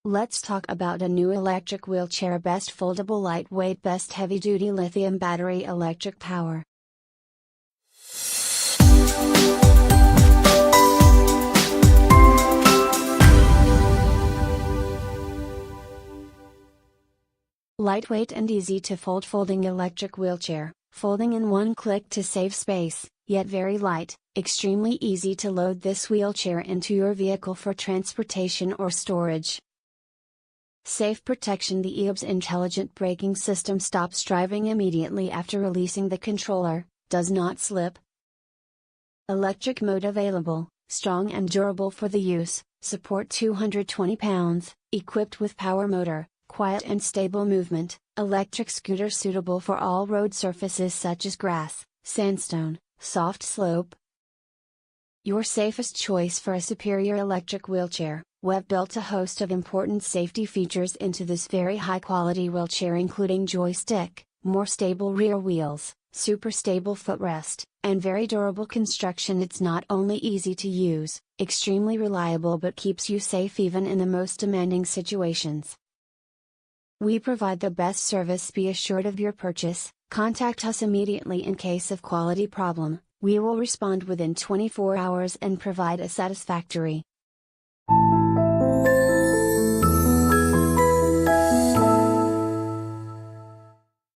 Let's talk about a new electric wheelchair. Best foldable lightweight, best heavy-duty lithium battery electric power. Lightweight and easy to fold folding electric wheelchair, folding in one click to save space, yet very light, extremely easy to load this wheelchair into your vehicle for transportation or storage. Safe protection. The EABS intelligent braking system stops driving immediately after releasing the controller, does not slip. Electric mode available, strong and durable for the use, support 220 pounds, equipped with power motor, quiet and stable movement, electric scooter suitable for all road surfaces such as grass, sandstone, soft slope. Your safest choice for a superior electric wheelchair. We've built a host of important safety features into this very high-quality wheelchair, including joystick, more stable rear wheels, super stable footrest, and very durable construction. It's not only easy to use, extremely reliable, but keeps you safe even in the most demanding situations. We provide the best service. Be assured of your purchase. Contact us immediately in case of quality problem. We will respond within 24 hours and provide a satisfactory